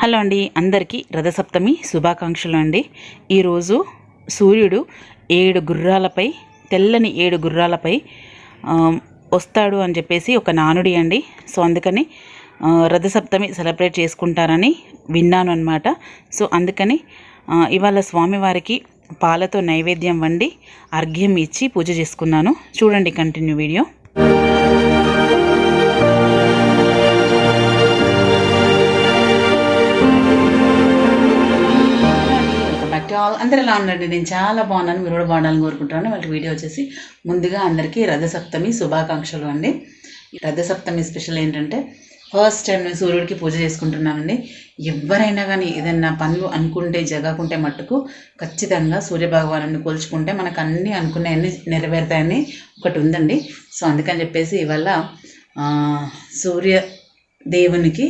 Hello అండి, అందరికీ రథసప్తమి శుభాకాంక్షలు అండి. ఈరోజు సూర్యుడు 7 గుర్రాలపై, తెల్లని 7 గుర్రాలపై వస్తాడు అని చెప్పేసి ఒక నానుడి అండి. సో అందుకని రథసప్తమి సెలబ్రేట్ చేసుకుంటారని విన్నాను అనమాట. సో అందుకని ఇవాళ స్వామివారికి పాలతో నైవేద్యం వండి అర్ఘ్యం ఇచ్చి పూజ చేసుకున్నాను. చూడండి కంటిన్యూ వీడియో. అందరూ ఎలా ఉన్నారండి? నేను చాలా బాగున్నాను, మీరు కూడా బాగుండాలని కోరుకుంటున్నాను. వాళ్ళ వీడియో వచ్చేసి ముందుగా అందరికీ రథసప్తమి శుభాకాంక్షలు అండి. రథసప్తమి స్పెషల్ ఏంటంటే ఫస్ట్ టైం నేను సూర్యుడికి పూజ చేసుకుంటున్నానండి. ఎవరైనా కానీ ఏదైనా పనులు అనుకుంటే జరగకుంటే మట్టుకు ఖచ్చితంగా సూర్యభగవాను కొలుచుకుంటే మనకు అన్నీ అనుకునేవన్నీ నెరవేరుతాయని ఒకటి ఉందండి. సో అందుకని చెప్పేసి ఇవాళ సూర్య దేవునికి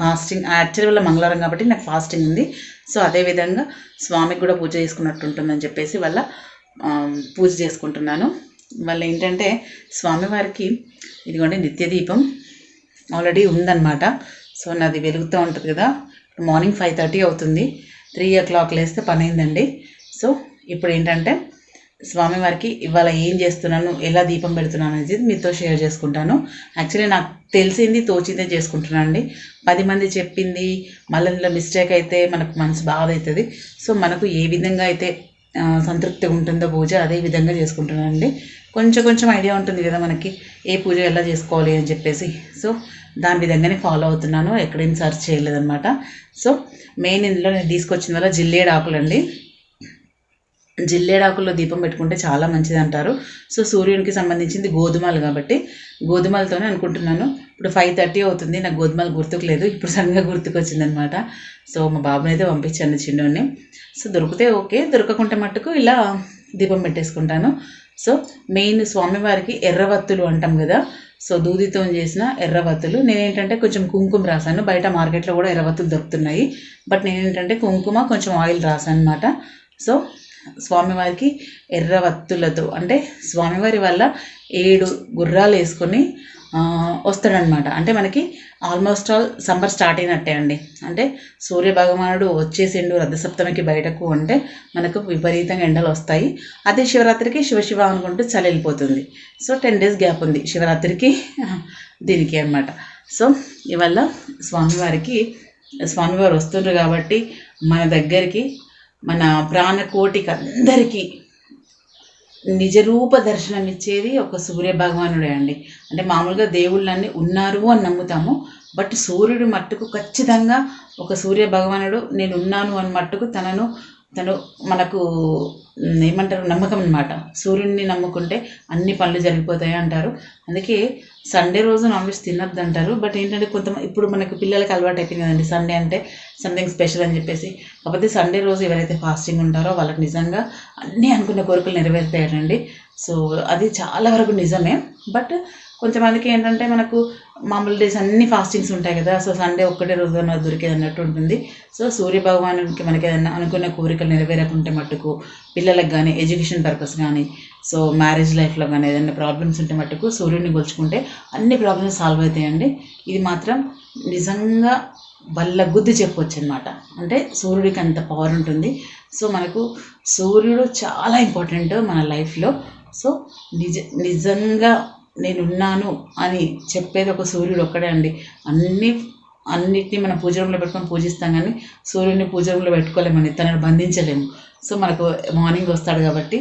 ఫాస్టింగ్, యాక్చువల్ వల్ల మంగళవారం కాబట్టి నాకు ఫాస్టింగ్ ఉంది. సో అదేవిధంగా స్వామికి కూడా పూజ చేసుకున్నట్టు ఉంటుందని చెప్పేసి వాళ్ళ పూజ చేసుకుంటున్నాను. వాళ్ళ ఏంటంటే స్వామివారికి ఇదిగోండి నిత్య దీపం ఆల్రెడీ ఉందన్నమాట. సో నాది వెలుగుతూ ఉంటుంది కదా. మార్నింగ్ 5:30 అవుతుంది, 3 o'clock లేస్తే పని అయిందండి. సో ఇప్పుడు ఏంటంటే స్వామివారికి ఇవాళ ఏం చేస్తున్నాను, ఎలా దీపం పెడుతున్నాను అనేది మీతో షేర్ చేసుకుంటాను. యాక్చువల్లీ నాకు తెలిసింది తోచిందే చేసుకుంటున్నాను అండి. 10 మంది చెప్పింది మళ్ళీ మిస్టేక్ అయితే మనకు మనసు బాధ అవుతుంది. సో మనకు ఏ విధంగా అయితే సంతృప్తి ఉంటుందో పూజ అదే విధంగా చేసుకుంటున్నాను అండి. కొంచెం ఐడియా ఉంటుంది కదా మనకి ఏ పూజ ఎలా చేసుకోవాలి అని చెప్పేసి. సో దాని విధంగానే ఫాలో అవుతున్నాను, ఎక్కడేం సర్చ్ చేయలేదన్నమాట. సో మెయిన్ ఇందులో నేను తీసుకొచ్చిన వల్ల జిల్లేడు ఆకులండి. జిల్లేడాకుల్లో దీపం పెట్టుకుంటే చాలా మంచిది అంటారు. సో సూర్యునికి సంబంధించింది గోధుమలు కాబట్టి గోధుమలతోనే అనుకుంటున్నాను. ఇప్పుడు 5:30 అవుతుంది, నాకు గోధుమలు గుర్తుకు లేదు, ఇప్పుడు సడన్గా గుర్తుకు వచ్చిందనమాట. సో మా బాబుని అయితే పంపించాను చిన్నోడిని. సో దొరికితే ఓకే, దొరకకుంటే మట్టుకు ఇలా దీపం పెట్టేసుకుంటాను. సో మెయిన్ స్వామివారికి ఎర్రవత్తులు అంటాం కదా. సో దూదితో చేసిన ఎర్రవత్తులు నేనేంటంటే కొంచెం కుంకుమ రాసాను. బయట మార్కెట్లో కూడా ఎర్రవత్తులు దొరుకుతున్నాయి, బట్ నేనేంటంటే కుంకుమ కొంచెం ఆయిల్ రాసాను అనమాట. సో స్వామివారికి ఎర్రవత్తులతో అంటే స్వామివారి వల్ల 7 గుర్రాలు వేసుకొని వస్తాడనమాట. అంటే మనకి ఆల్మోస్ట్ ఆల్ సమ్మర్ స్టార్ట్ అయినట్టే అండి. అంటే సూర్య భగవానుడు వచ్చేసిండు రథసప్తమికి బయటకు అంటే మనకు విపరీతంగా ఎండలు వస్తాయి. అదే శివరాత్రికి శివ అనుకుంటూ చలి వెళ్ళిపోతుంది. సో 10 days గ్యాప్ ఉంది శివరాత్రికి దీనికి అనమాట. సో ఇవల్ల స్వామివారు వస్తుండ్రు కాబట్టి మన దగ్గరికి, మన ప్రాణకోటికి అందరికీ నిజరూప దర్శనం ఇచ్చేది ఒక సూర్య భగవానుడే అండి. అంటే మామూలుగా దేవుళ్ళన్నీ ఉన్నారు అని నమ్ముతాము, బట్ సూర్యుడు మట్టుకు ఖచ్చితంగా ఒక సూర్య భగవానుడు నేను ఉన్నాను అని మట్టుకు తను మనకు ఏమంటారు నమ్మకం అనమాట. సూర్యుడిని నమ్ముకుంటే అన్ని పనులు జరిగిపోతాయి అంటారు. అందుకే సండే రోజు నాన్ వెజ్ తినొద్దు అంటారు. బట్ ఏంటంటే ఇప్పుడు మనకు పిల్లలకి అలవాటు అయిపోయింది కదండి సండే అంటే సంథింగ్ స్పెషల్ అని చెప్పేసి. కాకపోతే సండే రోజు ఎవరైతే ఫాస్టింగ్ ఉంటారో వాళ్ళకి నిజంగా అన్నీ అనుకున్న కోరికలు నెరవేరుతాయండి. సో అది చాలా వరకు నిజమే. బట్ కొంతమందికి ఏంటంటే మనకు మామూలు డేస్ అన్ని ఫాస్టింగ్స్ ఉంటాయి కదా. సో సండే ఒక్కటే రోజు మనకు దొరికేది అన్నట్టు ఉంటుంది. సో సూర్య భగవానునికి మనకి ఏదైనా అనుకున్న కోరికలు నెరవేరకుంటే మట్టుకు, పిల్లలకు కానీ ఎడ్యుకేషన్ పర్పస్ కానీ, సో మ్యారేజ్ లైఫ్లో కానీ ఏదైనా ప్రాబ్లమ్స్ ఉంటే మట్టుకు సూర్యుడిని కొలుచుకుంటే అన్ని ప్రాబ్లమ్స్ సాల్వ్ అవుతాయండి. ఇది మాత్రం నిజంగా వల్ల గుద్ది చెప్పవచ్చు అనమాట. అంటే సూర్యుడికి అంత పవర్ ఉంటుంది. సో మనకు సూర్యుడు చాలా ఇంపార్టెంట్ మన లైఫ్లో. సో నిజంగా నేనున్నాను అని చెప్పేది ఒక సూర్యుడు ఒక్కడే అండి. అన్నిటినీ మనం పూజ రూమ్లో పెట్టుకొని పూజిస్తాం, కానీ సూర్యుడిని పూజ రూమ్లో పెట్టుకోలేమండి, తనను బంధించలేము. సో మనకు మార్నింగ్ వస్తాడు కాబట్టి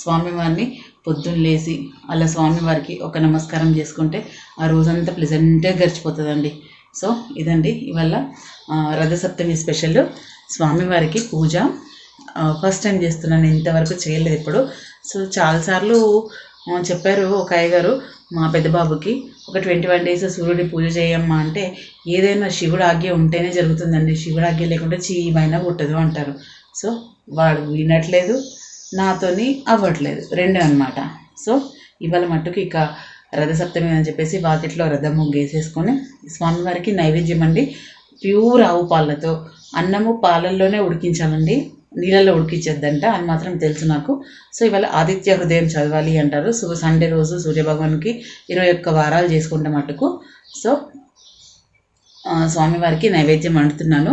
స్వామివారిని పొద్దున్న లేచి అలా స్వామివారికి ఒక నమస్కారం చేసుకుంటే ఆ రోజంతా ప్లెజెంట్గా గడిచిపోతుందండి. సో ఇదండి ఇవాళ రథసప్తమి స్పెషల్ స్వామివారికి పూజ. ఫస్ట్ టైం చేస్తున్నాను, ఇంతవరకు చేయలేదు ఎప్పుడు. సో చాలాసార్లు చెప్పారు ఒక అయ్యగారు మా పెద్ద బాబుకి, ఒక 21 days సూర్యుడి పూజ చేయమ్మా అంటే ఏదైనా శివుడు ఆజ్ఞ ఉంటేనే జరుగుతుందండి, శివుడు ఆజ్ఞ లేకుంటే చీమైనా పుట్టదు అంటారు. సో వాడు వినట్లేదు, నాతోని అవ్వట్లేదు, 2 అనమాట. సో ఇవాళ మట్టుకు ఇక రథసప్తమి అని చెప్పేసి వాకిట్లో రథం ముగ్గేసేసుకొని స్వామివారికి నైవేద్యం అండి. ప్యూర్ ఆవు పాలతో అన్నము పాలల్లోనే ఉడికించాలండి, నీళ్ళల్లో ఉడికించద్దంట అని మాత్రం తెలుసు నాకు. సో ఇవాళ ఆదిత్య హృదయం చదవాలి అంటారు. సో సండే రోజు సూర్యభగవాన్కి 21 వారాలు చేసుకుంటాం మటుకు. సో స్వామివారికి నైవేద్యం వండుతున్నాను.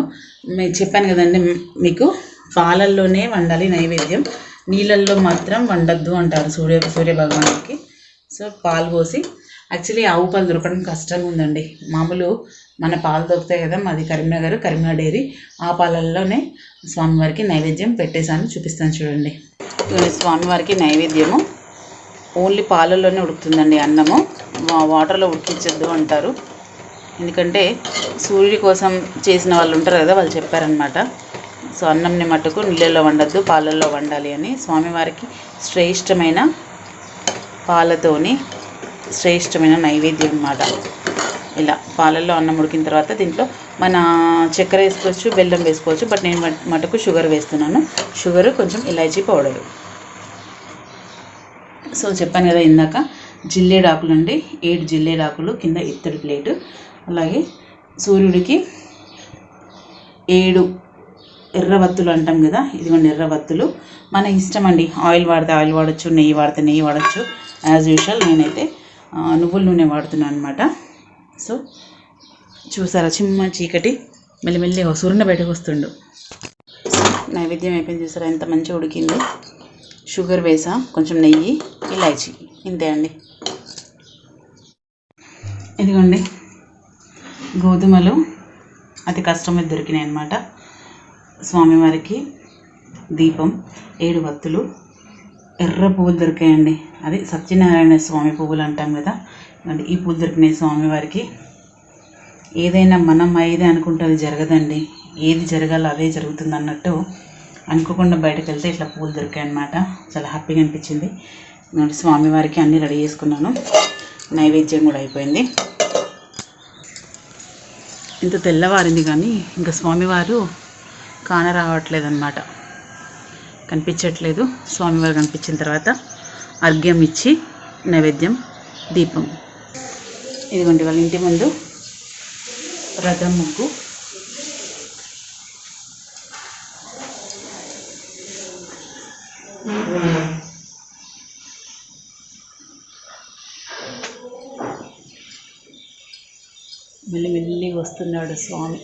మీకు చెప్పాను కదండి, మీకు పాలల్లోనే వండాలి నైవేద్యం, నీళ్ళల్లో మాత్రం వండద్దు అంటారు సూర్య భగవానుడికి. సో పాలు పోసి, యాక్చువల్లీ ఆవు పాలు దొరకడం కష్టంగా ఉందండి. మామూలు మన పాలు దొరుకుతాయి కదా, మాది కరీంనగర్ డైరీ, ఆ పాలల్లోనే స్వామివారికి నైవేద్యం పెట్టేశాను. చూపిస్తాను చూడండి. స్వామివారికి నైవేద్యము ఓన్లీ పాలల్లోనే ఉడుకుతుందండి. అన్నము వాటర్లో ఉడికించద్దు అంటారు, ఎందుకంటే సూర్యుడి కోసం చేసిన వాళ్ళు ఉంటారు కదా, వాళ్ళు చెప్పారనమాట. సో అన్నంని మట్టుకు నీళ్ళల్లో వండద్దు, పాలల్లో వండాలి అని. స్వామివారికి శ్రేష్టమైన పాలతోని శ్రేష్టమైన నైవేద్యం అన్నమాట. ఇలా పాలల్లో అన్నం ఉడికిన తర్వాత దీంట్లో మన చక్కెర వేసుకోవచ్చు, బెల్లం వేసుకోవచ్చు, బట్ నేను మటుకు షుగర్ వేస్తున్నాను. షుగరు, కొంచెం ఇలాచీ పౌడరు. సో చెప్పాను కదా ఇందాక, జిల్లేడాకులు అండి, 7 జిల్లేడాకులు కింద ఇత్తడి ప్లేటు. అలాగే సూర్యుడికి 7 ఎర్రవత్తులు అంటాం కదా, ఇదిగోండి ఎర్రవత్తులు. మన ఇష్టం అండి, ఆయిల్ వాడితే ఆయిల్ వాడచ్చు, నెయ్యి వాడితే నెయ్యి వాడచ్చు. యాజ్ యూజువల్ నేనైతే నువ్వుల నూనె వాడుతున్నాను అనమాట. సో చూసారా, చిమ్మ చీకటి మెల్లిమెల్లి సూర్యుని బయటకు వస్తుండు. నైవేద్యం అయిపోయింది, చూసారా ఎంత మంచిగా ఉడికింది. షుగర్ వేసా, కొంచెం నెయ్యి, ఇలాచీ, ఇంతే అండి. ఇదిగోండి గోధుమలు అతి కష్టం మీద దొరికినాయి అన్నమాట. స్వామివారికి దీపం, 7 వత్తులు, ఎర్ర పువ్వులు దొరికాయండి. అది సత్యనారాయణ స్వామి పువ్వులు అంటాం కదా, అంటే ఈ పువ్వులు దొరికినాయి స్వామివారికి. ఏదైనా మనం ఏదే అనుకుంటే అది జరగదండి, ఏది జరగాలో అదే జరుగుతుంది అన్నట్టు అనుకోకుండా బయటకు వెళ్తే ఇట్లా పువ్వులు దొరికాయి అన్నమాట. చాలా హ్యాపీగా అనిపించింది. స్వామివారికి అన్నీ రెడీ చేసుకున్నాను, నైవేద్యం కూడా అయిపోయింది. ఇంత తెల్లవారింది కానీ ఇంకా స్వామివారు కానరావట్లేదన్నమాట, కనిపించట్లేదు. స్వామివారు కనిపించిన తర్వాత అర్ఘ్యం ఇచ్చి నైవేద్యం, దీపం. ఇదిగోండి వాళ్ళ ఇంటి ముందు రథం ముగ్గు. మెల్లిమెల్లిగా వస్తున్నాడు స్వామి.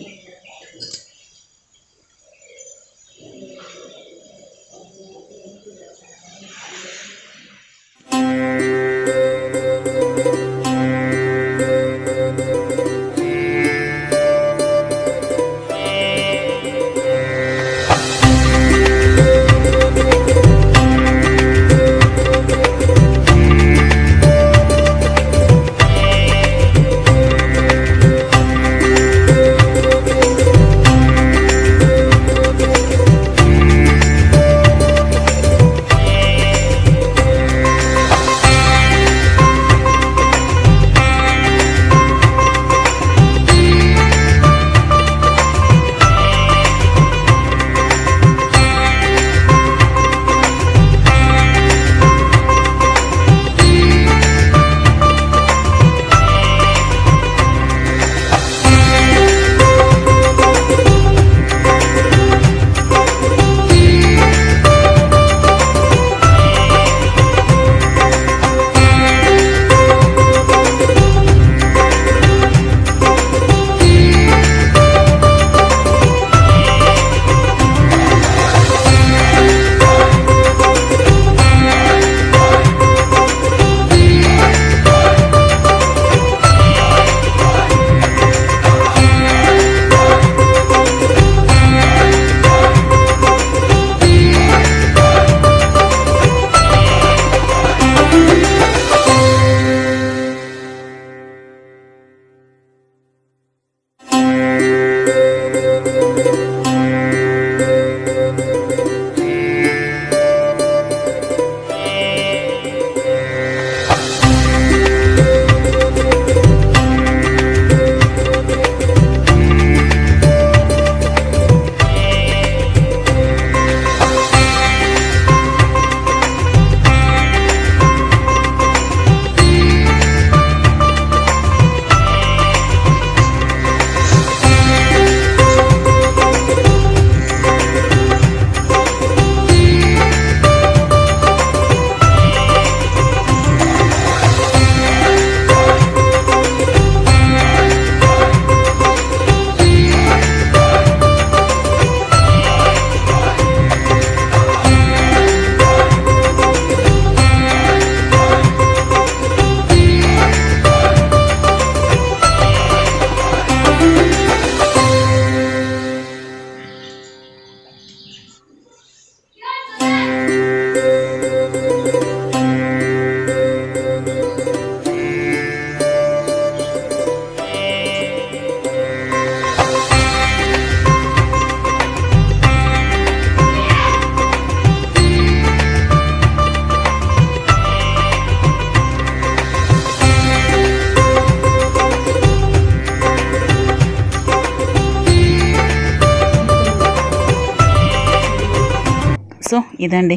సో ఇదండి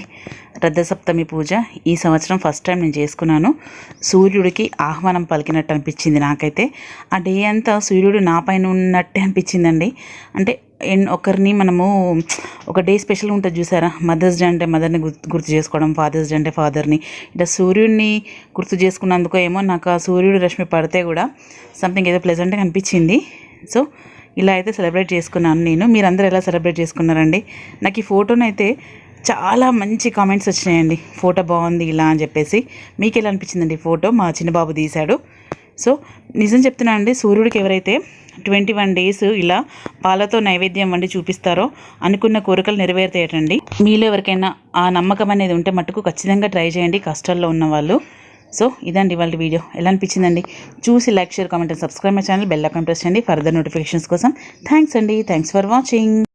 రథసప్తమి పూజ. ఈ సంవత్సరం ఫస్ట్ టైం నేను చేసుకున్నాను. సూర్యుడికి ఆహ్వానం పలికినట్టు అనిపించింది నాకైతే. ఆ డే అంతా సూర్యుడు నా పైన ఉన్నట్టే అనిపించిందండి. అంటే ఒకరిని మనము ఒక డే స్పెషల్ ఉంటుంది చూసారా, మదర్స్ డే అంటే మదర్ని గుర్తు చేసుకోవడం, ఫాదర్స్ డే అంటే ఫాదర్ని, ఇట్లా సూర్యుడిని గుర్తు చేసుకున్నందుకో ఏమో నాకు ఆ సూర్యుడు రశ్మి పడితే కూడా సంథింగ్ ఏదో ప్లెజెంట్గా అనిపించింది. సో ఇలా అయితే సెలబ్రేట్ చేసుకున్నాను నేను. మీరందరూ ఎలా సెలబ్రేట్ చేసుకున్నారండి? నాకు ఈ ఫోటోనైతే చాలా మంచి కామెంట్స్ వచ్చినాయండి, ఫోటో బాగుంది ఇలా అని చెప్పేసి. మీకు ఎలా అనిపించిందండి ఈ ఫోటో? మా చిన్నబాబు తీశాడు. సో నిజం చెప్తున్నా అండి, సూర్యుడికి ఎవరైతే 21 days ఇలా పాలతో నైవేద్యం వండి చూపిస్తారో అనుకున్న కోరికలు నెరవేరుతాయటండి. మీలో ఎవరికైనా ఆ నమ్మకం అనేది ఉంటే మట్టుకు ఖచ్చితంగా ట్రై చేయండి, కష్టాల్లో ఉన్న వాళ్ళు. సో ఇదండి వాళ్ళ వీడియో. ఎలా అనిపించిందండి? చూసి like, share, comment and subscribe my channel. Bell icon press చేయండి ఫర్దర్ నోటిఫికేషన్స్ కోసం. థ్యాంక్స్ అండి. Thanks for watching.